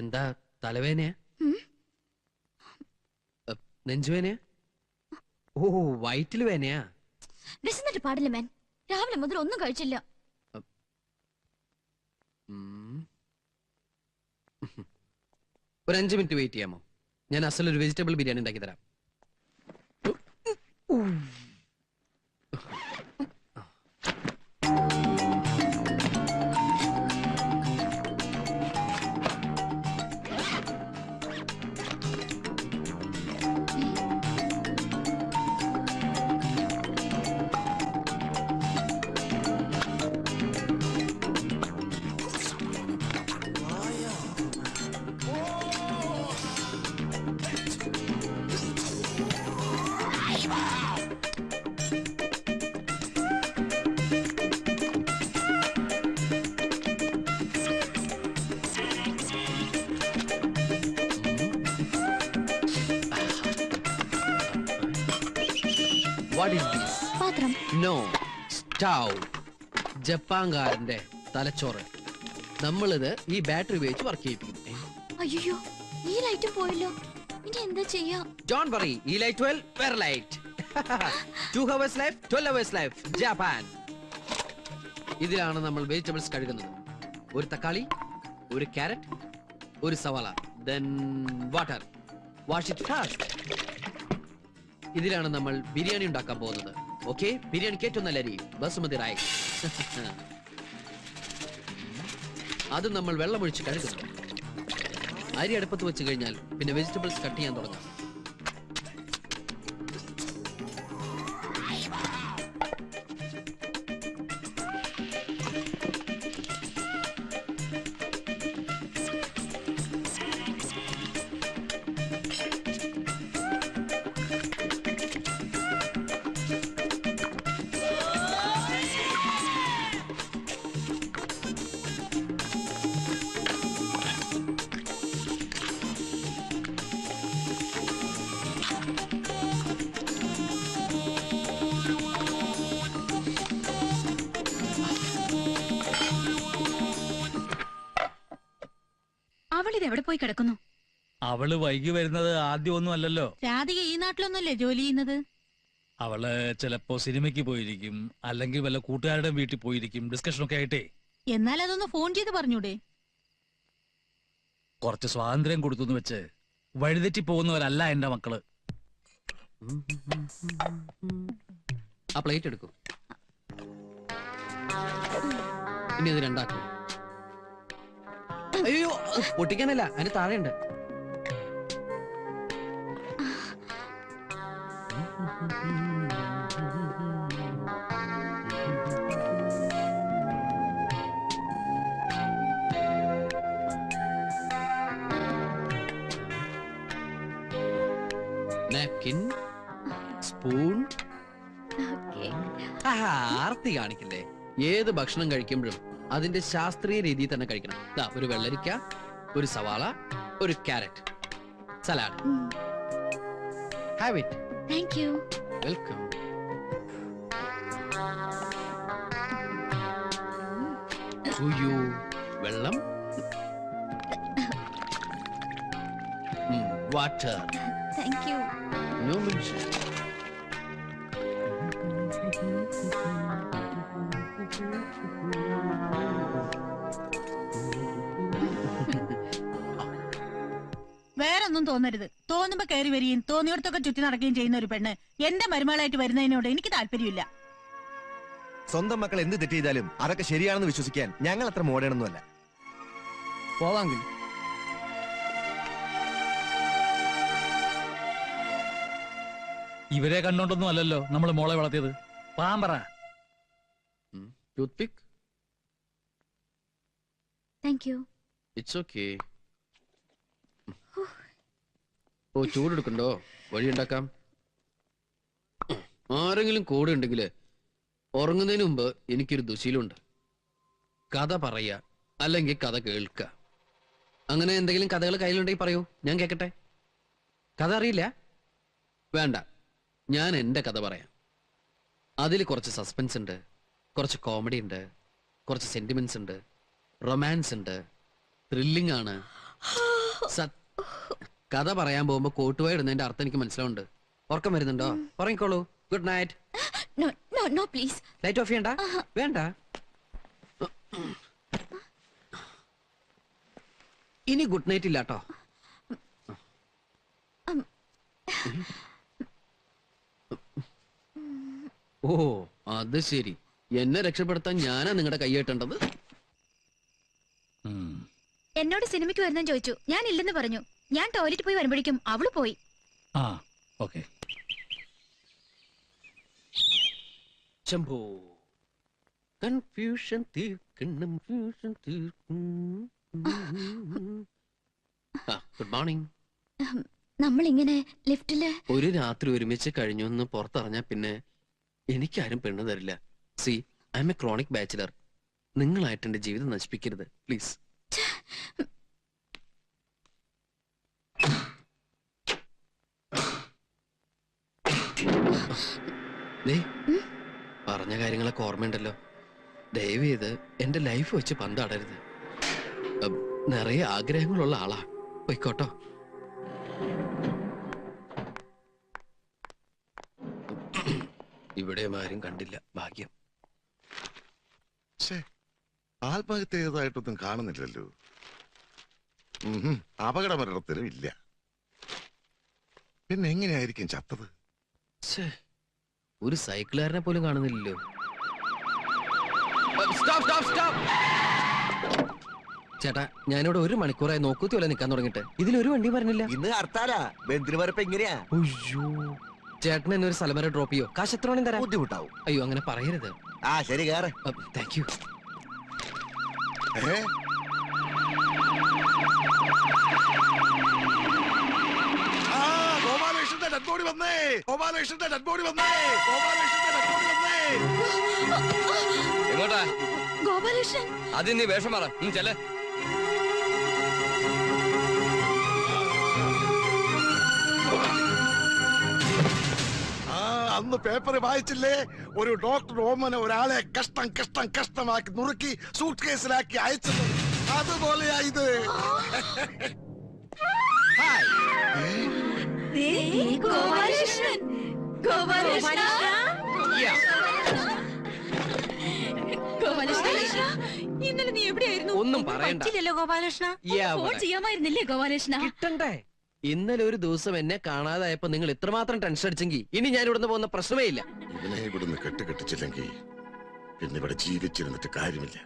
എന്താ തലവേനയാ? നെഞ്ചുവേനയാ? ഓ, വയറ്റിൽ വേനയാ? വിശന്നിട്ട് പാടില്ല മാൻ. രാവിലെ മുതൽ ഒന്നും കഴിച്ചില്ല. ഒരു 5 മിനിറ്റ് വെയിറ്റ് ചെയ്യാമോ? ഞാൻ അസലൊരു വെജിറ്റബിൾ ബിരിയാണി ഉണ്ടാക്കി തരാം. What is this? പാത്രം. No, stove. ജപ്പാൻകാരന്റെ തലച്ചോറ്. നമ്മളിത് ഈ ബാറ്ററി ഉപയോഗിച്ച് വർക്ക് ചെയ്യിപ്പിക്കും. അയ്യോ, ഈ ലൈറ്റും പോയല്ലോ. ഇനി എന്താ ചെയ്യാ? Don't worry, ഈ light well, very light. 2 hours life, 12 hours life. Japan. ഇതിലാണ് നമ്മൾ വെജിറ്റബിൾസ് കഴുകുന്നത്. ഒരു തക്കാളി, ഒരു ക്യാരറ്റ്, ഒരു സവാള, then water. Wash it fast. ഇതിലാണ് നമ്മൾ ബിരിയാണി ഉണ്ടാക്കാൻ പോകുന്നത്. ഓക്കെ, ബിരിയാണിക്ക് ഏറ്റവും നല്ല അരി ബസുമതി റൈസ്. അത് നമ്മൾ വെള്ളമൊഴിച്ച് കഴുകുന്നു. അരി അടുപ്പത്ത് വെച്ച് കഴിഞ്ഞാൽ പിന്നെ വെജിറ്റബിൾസ് കട്ട് ചെയ്യാൻ തുടങ്ങാം. അവളിത് എവിടെ പോയി കിടക്കുന്നു? അവള് വൈകി വരുന്നത് ആദ്യമൊന്നും അല്ലല്ലോ. രാധിക ഈ നാട്ടിലൊന്നുമല്ലേ ജോലി ചെയ്യുന്നത്? അവള് ചിലപ്പോ സിനിമയ്ക്ക് പോയിരിക്കും, അല്ലെങ്കിൽ വല്ല കൂട്ടുകാരുടെ വീട്ടിൽ പോയിരിക്കും, ഡിസ്കഷൻ ഒക്കെ ആയിട്ടേ. എന്നാൽ അതൊന്ന് ഫോൺ ചെയ്ത് പറഞ്ഞൂടെ? കുറച്ച് സ്വാതന്ത്ര്യം കൊടുത്തു വെച്ച് വഴിതെറ്റി പോകുന്നവരല്ല എന്റെ മക്കള്. ആ പ്ലേറ്റ് എടുക്കൂ. ഇനി അത് രണ്ടാക്കും. അയ്യോ, പൊട്ടിക്കാനല്ല, അതിന് താഴെയുണ്ട്. Napkin, spoon. ആർത്തി കാണിക്കില്ലേ? ഏത് ഭക്ഷണം കഴിക്കുമ്പോഴും അതിന്റെ ശാസ്ത്രീയ രീതിയിൽ തന്നെ കഴിക്കണം. ഒരു വെള്ളരിക്ക, ഒരു സവാള, ഒരു carrot, salad. Have it. Thank you. Welcome. വെള്ളം, water. Thank you. No mention. വേറൊന്നും തോന്നരുത്. തോന്നുമ്പോ കയറി വരികയും തോന്നിയോടത്തൊക്കെ ചുറ്റി നടക്കുകയും ചെയ്യുന്ന ഒരു പെണ്ണ് എന്റെ മരുമകളായിട്ട് വരുന്നതിനോട് എനിക്ക് താല്പര്യമില്ല. സ്വന്തം മക്കൾ എന്ത് തെറ്റ് ചെയ്താലും അതൊക്കെ ശരിയാണെന്ന് വിശ്വസിക്കാൻ ഞങ്ങൾ അത്ര മോഡേണൊന്നുമല്ല. പോവാങ്കിൽ ഇവരെ കണ്ടോണ്ടൊന്നും അല്ലല്ലോ നമ്മൾ മോളെ വളർത്തിയത്. പാമ്പറ. Toothpick. Thank you. It's okay. ഓ, ചൂടെടുക്കണ്ടോ? വഴിയുണ്ടാക്കാം. ആരെങ്കിലും കൂടെ ഉണ്ടെങ്കിൽ ഉറങ്ങുന്നതിന് മുമ്പ് എനിക്കൊരു ദുശീലമുണ്ട്. കഥ പറയുക, അല്ലെങ്കിൽ കഥ കേൾക്കുക. അങ്ങനെ എന്തെങ്കിലും കഥകൾ കയ്യിലുണ്ടെങ്കിൽ പറയൂ, ഞാൻ കേൾക്കട്ടെ. കഥ അറിയില്ല? വേണ്ട, ഞാൻ എൻ്റെ കഥ പറയാം. അതിൽ കുറച്ച് സസ്പെൻസ് ഉണ്ട്, കുറച്ച് കോമഡി ഉണ്ട്, കുറച്ച് സെന്റിമെന്റ്സ് ഉണ്ട്, റൊമാൻസ് ഉണ്ട്, ത്രില്ലിംഗ് ആണ്. കഥ പറയാൻ പോകുമ്പോ കോട്ടുവായി ഇടുന്നതിന്റെ അർത്ഥം എനിക്ക് മനസ്സിലാവുന്നുണ്ട്. ഉറക്കം വരുന്നുണ്ടോ? ഉറങ്ങിക്കോളൂ. Good night. No no no please. Light off ചെയ്യണ്ട. വേണ്ട. ഇനി ഗുഡ് നൈറ്റ് ഇല്ലാട്ടോ. ഓ അത് ശരി. എന്നെ രക്ഷപ്പെടുത്താൻ ഞാനാ നിങ്ങളുടെ കൈയേട്ടേണ്ടത്. എന്നോട് സിനിമയ്ക്ക് വരുന്നെന്ന് ചോദിച്ചു. ഞാൻ ഇല്ലെന്ന് പറഞ്ഞു. ഞാൻ ടോയ്ലറ്റ് പോയി വരുമ്പോഴേക്കും അവള് പോയി. ആ ഓക്കെ. ശംഭോ കൺഫ്യൂഷൻ തീർക്കണം. Good morning. നമ്മളിങ്ങനെ ലിഫ്റ്റില് ഒരു രാത്രി ഒരുമിച്ച് കഴിഞ്ഞു എന്ന് പുറത്തിറങ്ങാ പിന്നെ എനിക്കാരും പെണ്ണ് തരില്ല. C I M A chronic bachelor. നിങ്ങളായിട്ട് എന്റെ ജീവിതം നശിപ്പിക്കരുത് പ്ലീസ്. പറഞ്ഞ കാര്യങ്ങളൊക്കെ ഓർമ്മയുണ്ടല്ലോ. ദയവ് ചെയ്ത് എന്റെ ലൈഫ് വെച്ച് പന്താടരുത്. നിറയെ ആഗ്രഹങ്ങളുള്ള ആളാ. പോയിക്കോട്ടോ. ഇവിടെ ആരും കണ്ടില്ല. ഭാഗ്യം. ആത്മഹത്യ ചെയ്തതായിട്ടൊന്നും കാണുന്നില്ലല്ലോ. അപകടമരണത്തിനും ഇല്ല. പിന്നെ എങ്ങനെയായിരിക്കും ചത്തത്? ഒരു സൈക്കിളുകാരനെ പോലും കാണുന്നില്ലല്ലോ. ചേട്ടാ ഞാനിവിടെ 1 മണിക്കൂറായി നോക്കൂത്തി പോലെ നിൽക്കാൻ തുടങ്ങിട്ട്. ഇതിലൊരു വണ്ടി പറഞ്ഞില്ല. ഇന്ന് ഹർത്താലാ. ബന്ധിന് എങ്ങനെയാ? അയ്യോ ചേട്ടൻ എന്നെ ഒരു സ്ഥലം വരെ ഡ്രോപ്പ് ചെയ്യോ? കാശ് എത്ര വേണം തരാം? ബുദ്ധിമുട്ടാവും. അയ്യോ അങ്ങനെ പറയരുത്. ആ ശരി കേറ്. Thank you. ഗോപാലകൃഷ്ണന്റെ ഡെഡ് ബോഡി വന്നേ. ഗോപാലകൃഷ്ണന്റെ ഡെഡ് ബോഡി വന്നേ. ഗോപാലകൃഷ്ണന്റെ ഡെഡ് ബോഡി വന്നേ. എങ്ങോട്ടാ? ഗോപാലകൃഷ്ണൻ ആദ്യം നീ വേഷം മാറ. ചെല്ലേ. അന്ന് പേപ്പർ വായിച്ചില്ലേ? ഒരു ഡോക്ടർ ഓമന ഒരാളെ കഷ്ടം കഷ്ടം കഷ്ടമാക്കി നുറുക്കി സൂട്ട് കേസിലാക്കി അയച്ചത്. അതുപോലെയാ ഇത്. ഗോപാലകൃഷ്ണൻ ഇന്നലെ നീ എവിടെയായിരുന്നു? ഒന്നും പറയണ്ട. പറ്റില്ലല്ലോ ഗോപാലകൃഷ്ണ. ഫോൺ ചെയ്യാമായിരുന്നില്ലേ ഗോപാലകൃഷ്ണ? കിട്ടണ്ടേ? ഇന്നലെ ഒരു ദിവസം എന്നെ കാണാതായപ്പോ നിങ്ങൾ ഇത്രമാത്രം ടെൻഷൻ അടിച്ചെങ്കിൽ ഇനി ഞാൻ ഇവിടുന്ന് പോകുന്ന പ്രശ്നമേ ഇല്ല. ഇവനെ ഇവിടുന്ന് കെട്ടിച്ചില്ലെങ്കിൽ പിന്നെ ഇവിടെ ജീവിച്ചിരുന്നിട്ട് കാര്യമില്ല.